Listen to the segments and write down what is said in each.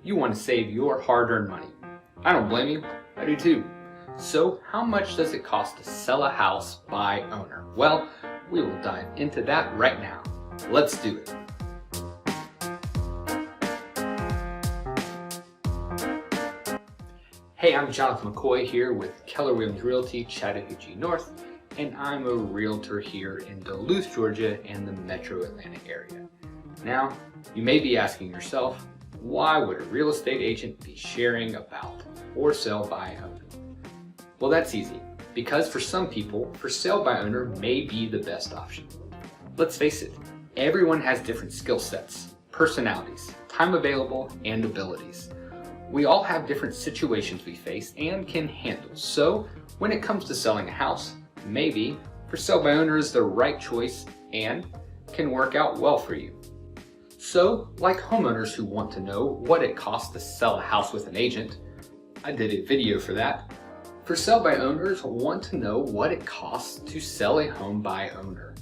You want to save your hard-earned money. I don't blame you, I do too. So how much does it cost to sell a house by owner? Well, we will dive into that right now. Let's do it. Hey, I'm Jonathan McCoy here with Keller Williams Realty, Chattahoochee North, and I'm a realtor here in Duluth, Georgia and the metro Atlanta area. Now, you may be asking yourself, why would a real estate agent be sharing about for sale by owner? Well, that's easy, because for some people, for sale by owner may be the best option. Let's face it, everyone has different skill sets, personalities, time available, and abilities. We all have different situations we face and can handle. So when it comes to selling a house, maybe for sale by owner is the right choice and can work out well for you. So like homeowners who want to know what it costs to sell a house with an agent, I did a video for that. For sale by owners want to know what it costs to sell a home by owner.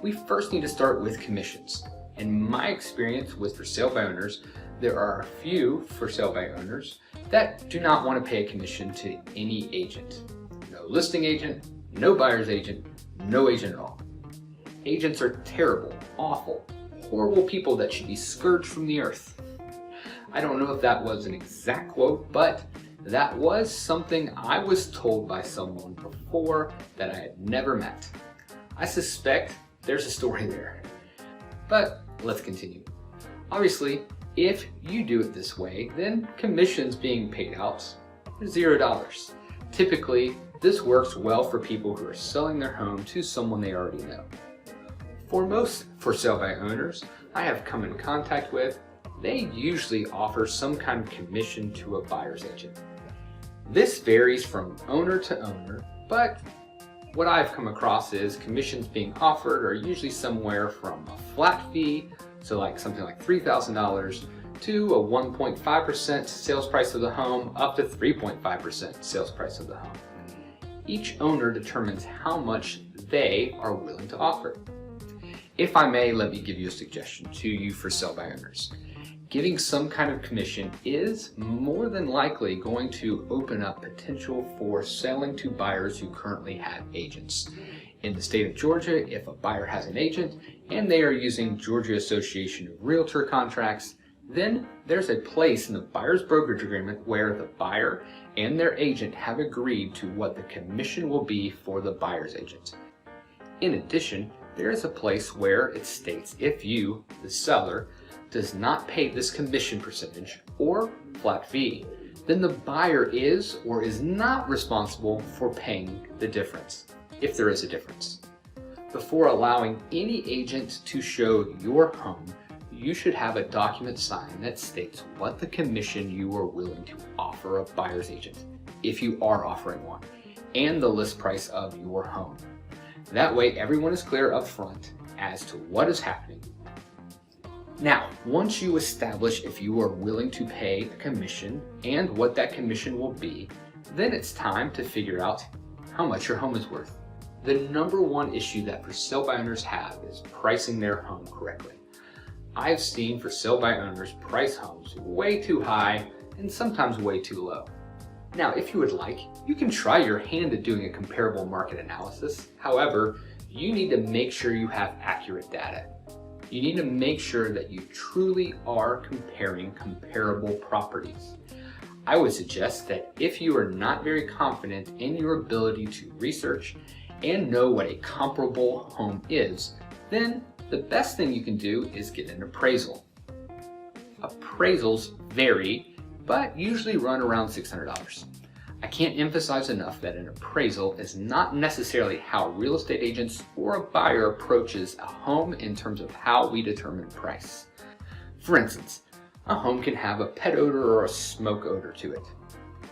We first need to start with commissions. In my experience with for sale by owners, there are a few for sale by owners that do not want to pay a commission to any agent. No listing agent, no buyer's agent, no agent at all. Agents are terrible, awful, horrible people that should be scourged from the earth. I don't know if that was an exact quote, but that was something I was told by someone before that I had never met. I suspect there's a story there. But let's continue. Obviously, if you do it this way, then commissions being paid out are $0. Typically, this works well for people who are selling their home to someone they already know. For most for sale by owners I have come in contact with, they usually offer some kind of commission to a buyer's agent. This varies from owner to owner, but what I've come across is commissions being offered are usually somewhere from a flat fee, so like something like $3,000, to a 1.5% sales price of the home up to 3.5% sales price of the home. Each owner determines how much they are willing to offer. If I may, let me give you a suggestion to you for sale by owners. Giving some kind of commission is more than likely going to open up potential for selling to buyers who currently have agents. In the state of Georgia, if a buyer has an agent and they are using Georgia Association of Realtor contracts, then there's a place in the buyer's brokerage agreement where the buyer and their agent have agreed to what the commission will be for the buyer's agent. In addition, there is a place where it states if you, the seller, does not pay this commission percentage or flat fee, then the buyer is or is not responsible for paying the difference, if there is a difference. Before allowing any agent to show your home, you should have a document signed that states what the commission you are willing to offer a buyer's agent, if you are offering one, and the list price of your home. That way everyone is clear up front as to what is happening. Now, once you establish if you are willing to pay a commission and what that commission will be, then it's time to figure out how much your home is worth. The number one issue that for sale by owners have is pricing their home correctly. I've seen for sale by owners price homes way too high and sometimes way too low. Now, if you would like, you can try your hand at doing a comparable market analysis. However, you need to make sure you have accurate data. You need to make sure that you truly are comparing comparable properties. I would suggest that if you are not very confident in your ability to research and know what a comparable home is, then the best thing you can do is get an appraisal. Appraisals vary, but usually run around $600. I can't emphasize enough that an appraisal is not necessarily how real estate agents or a buyer approaches a home in terms of how we determine price. For instance, a home can have a pet odor or a smoke odor to it.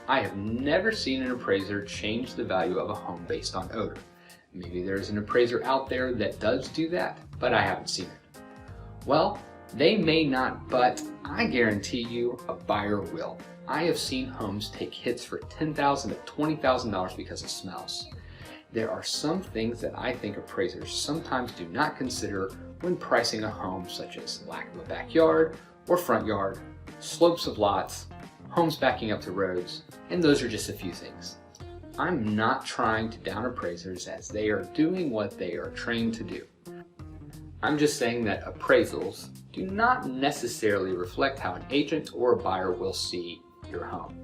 I have never seen an appraiser change the value of a home based on odor. Maybe there's an appraiser out there that does do that, but I haven't seen it. Well, they may not, but I guarantee you a buyer will. I have seen homes take hits for $10,000 to $20,000 because of smells. There are some things that I think appraisers sometimes do not consider when pricing a home, such as lack of a backyard or front yard slopes of lots, homes backing up to roads, and those are just a few things. I'm not trying to down appraisers as they are doing what they are trained to do. I'm just saying that appraisals do not necessarily reflect how an agent or a buyer will see your home.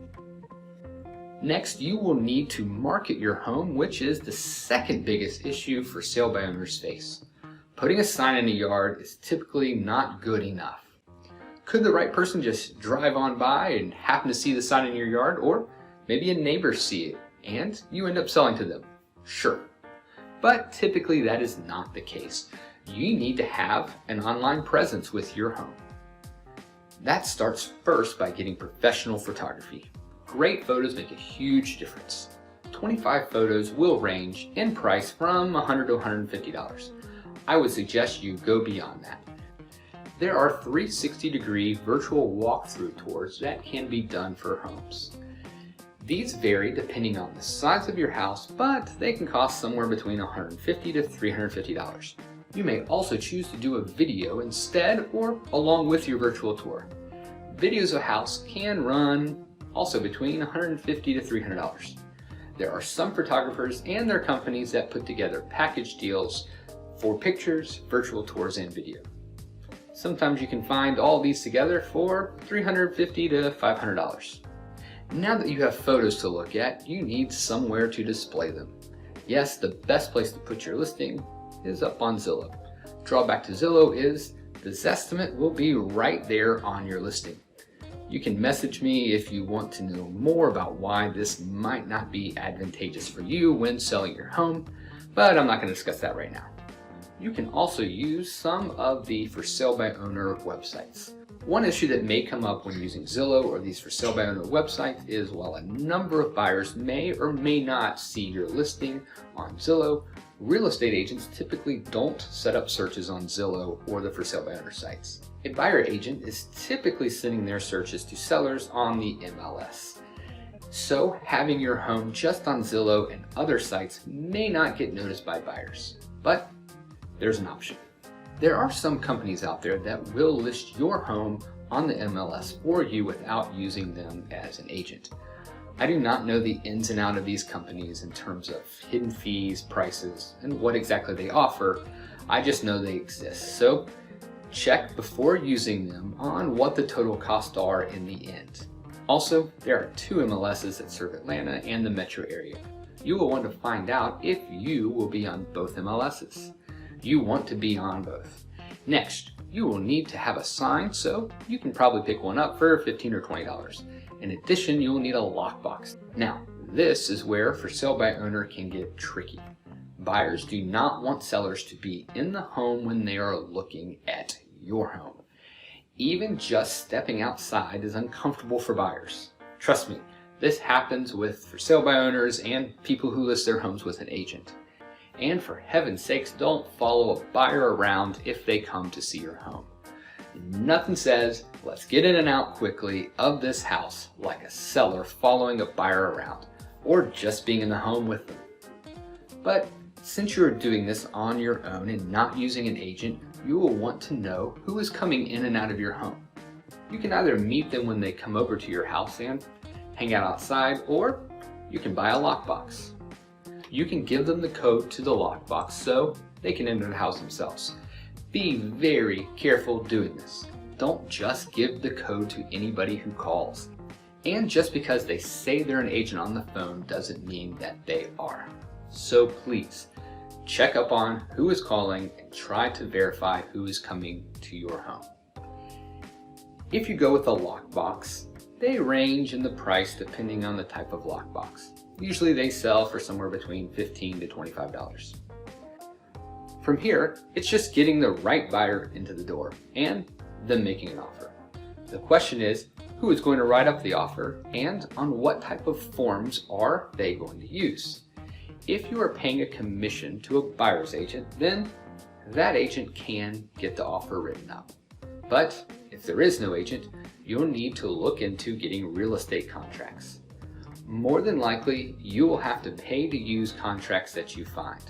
Next, you will need to market your home, which is the second biggest issue for sale by owners face. Putting a sign in a yard is typically not good enough. Could the right person just drive on by and happen to see the sign in your yard, or maybe a neighbor see it and you end up selling to them? Sure. But typically that is not the case. You need to have an online presence with your home. That starts first by getting professional photography. Great photos make a huge difference. 25 photos will range in price from $100 to $150. I would suggest you go beyond that. There are 360-degree virtual walkthrough tours that can be done for homes. These vary depending on the size of your house, but they can cost somewhere between $150 to $350. You may also choose to do a video instead or along with your virtual tour. Videos of a house can run also between $150 to $300. There are some photographers and their companies that put together package deals for pictures, virtual tours, and video. Sometimes you can find all these together for $350 to $500. Now that you have photos to look at, you need somewhere to display them. Yes, the best place to put your listing is up on Zillow. Drawback to Zillow is the Zestimate will be right there on your listing. You can message me if you want to know more about why this might not be advantageous for you when selling your home, but I'm not going to discuss that right now. You can also use some of the for sale by owner websites. One issue that may come up when using Zillow or these for sale by owner websites is while a number of buyers may or may not see your listing on Zillow, real estate agents typically don't set up searches on Zillow or the for sale by owner sites. A buyer agent is typically sending their searches to sellers on the MLS. So having your home just on Zillow and other sites may not get noticed by buyers, but there's an option. There are some companies out there that will list your home on the MLS for you without using them as an agent. I do not know the ins and outs of these companies in terms of hidden fees, prices, and what exactly they offer. I just know they exist. So check before using them on what the total costs are in the end. Also, there are 2 MLSs that serve Atlanta and the metro area. You will want to find out if you will be on both MLSs. You want to be on both. Next, you will need to have a sign, so you can probably pick one up for $15 or $20. In addition, you will need a lockbox. Now, this is where for sale by owner can get tricky. Buyers do not want sellers to be in the home when they are looking at your home. Even just stepping outside is uncomfortable for buyers. Trust me, this happens with for sale by owners and people who list their homes with an agent. And for heaven's sakes, don't follow a buyer around if they come to see your home. Nothing says, let's get in and out quickly of this house like a seller following a buyer around, or just being in the home with them. But since you're doing this on your own and not using an agent, you will want to know who is coming in and out of your home. You can either meet them when they come over to your house and hang out outside, or you can buy a lockbox. You can give them the code to the lockbox so they can enter the house themselves. Be very careful doing this. Don't just give the code to anybody who calls. And just because they say they're an agent on the phone doesn't mean that they are. So please, check up on who is calling and try to verify who is coming to your home. If you go with a lockbox, they range in the price depending on the type of lockbox. Usually they sell for somewhere between $15 to $25. From here, it's just getting the right buyer into the door and them making an offer. The question is, who is going to write up the offer and on what type of forms are they going to use? If you are paying a commission to a buyer's agent, then that agent can get the offer written up. But if there is no agent, you'll need to look into getting real estate contracts. More than likely, you will have to pay to use contracts that you find.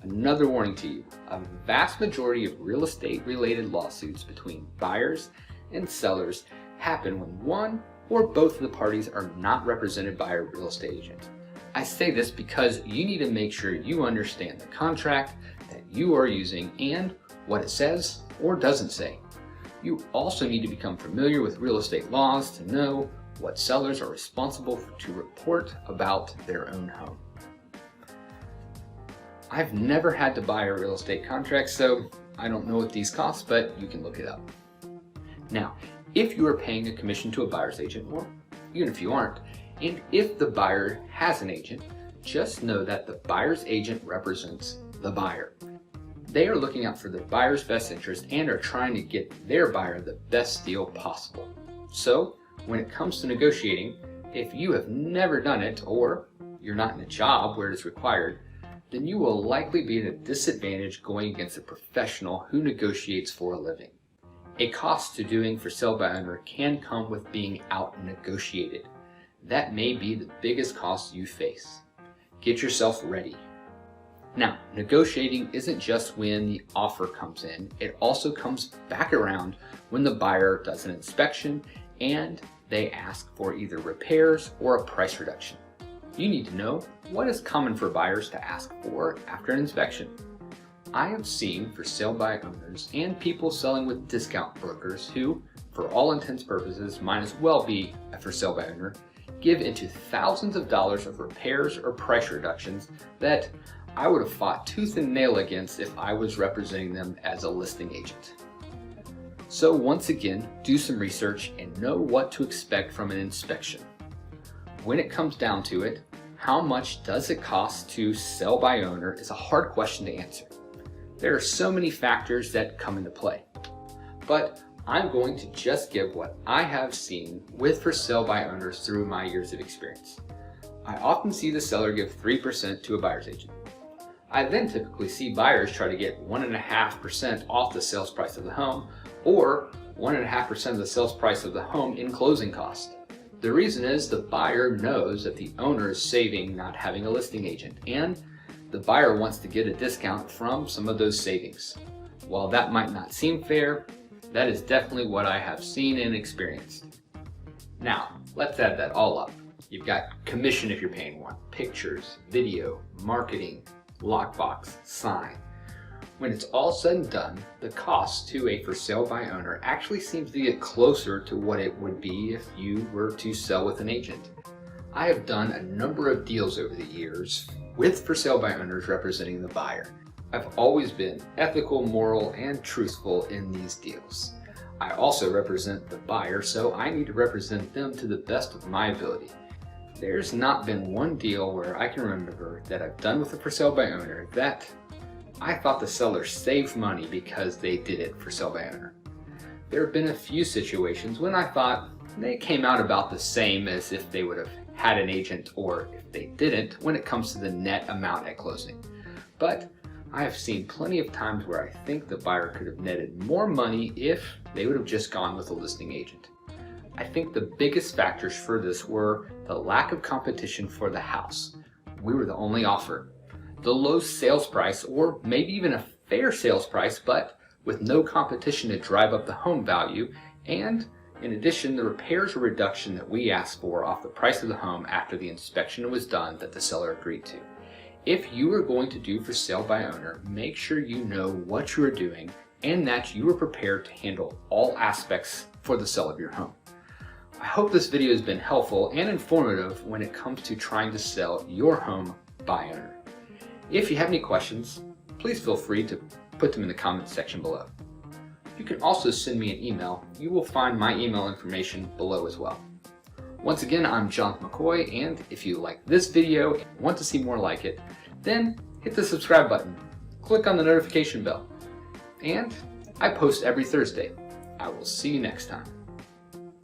Another warning to you, a vast majority of real estate related lawsuits between buyers and sellers happen when one or both of the parties are not represented by a real estate agent. I say this because you need to make sure you understand the contract that you are using and what it says or doesn't say. You also need to become familiar with real estate laws to know what sellers are responsible to report about their own home. I've never had to buy a real estate contract, so I don't know what these cost, but you can look it up. Now, if you are paying a commission to a buyer's agent, or even if you aren't, and if the buyer has an agent, just know that the buyer's agent represents the buyer. They are looking out for the buyer's best interest and are trying to get their buyer the best deal possible. So, when it comes to negotiating, if you have never done it or you're not in a job where it is required, then you will likely be at a disadvantage going against a professional who negotiates for a living. A cost to doing for sale by owner can come with being out negotiated. That may be the biggest cost you face. Get yourself ready. Now, negotiating isn't just when the offer comes in, it also comes back around when the buyer does an inspection and they ask for either repairs or a price reduction. You need to know what is common for buyers to ask for after an inspection. I have seen for sale by owners and people selling with discount brokers who, for all intents and purposes, might as well be a for sale by owner, give into thousands of dollars of repairs or price reductions that I would have fought tooth and nail against if I was representing them as a listing agent. So once again, do some research and know what to expect from an inspection. When it comes down to it, how much does it cost to sell by owner is a hard question to answer. There are so many factors that come into play. But I'm going to just give what I have seen with for sale by owners through my years of experience. I often see the seller give 3% to a buyer's agent. I then typically see buyers try to get 1.5% off the sales price of the home or 1.5% of the sales price of the home in closing cost. The reason is the buyer knows that the owner is saving not having a listing agent, and the buyer wants to get a discount from some of those savings. While that might not seem fair, that is definitely what I have seen and experienced. Now, let's add that all up. You've got commission if you're paying one, pictures, video, marketing, lockbox, sign. When it's all said and done, the cost to a for sale by owner actually seems to get closer to what it would be if you were to sell with an agent. I have done a number of deals over the years with for sale by owners representing the buyer. I've always been ethical, moral, and truthful in these deals. I also represent the buyer, so I need to represent them to the best of my ability. There's not been one deal where I can remember that I've done with a for sale by owner that I thought the seller saved money because they did it for sale by owner. There have been a few situations when I thought they came out about the same as if they would have had an agent or if they didn't when it comes to the net amount at closing. But I have seen plenty of times where I think the buyer could have netted more money if they would have just gone with a listing agent. I think the biggest factors for this were the lack of competition for the house. We were the only offer. The low sales price, or maybe even a fair sales price, but with no competition to drive up the home value, and in addition, the repairs or reduction that we asked for off the price of the home after the inspection was done that the seller agreed to. If you are going to do for sale by owner, make sure you know what you are doing and that you are prepared to handle all aspects for the sale of your home. I hope this video has been helpful and informative when it comes to trying to sell your home by owner. If you have any questions, please feel free to put them in the comments section below. You can also send me an email. You will find my email information below as well. Once again, I'm Jonathan McCoy, and if you like this video and want to see more like it, then hit the subscribe button, click on the notification bell, and I post every Thursday. I will see you next time.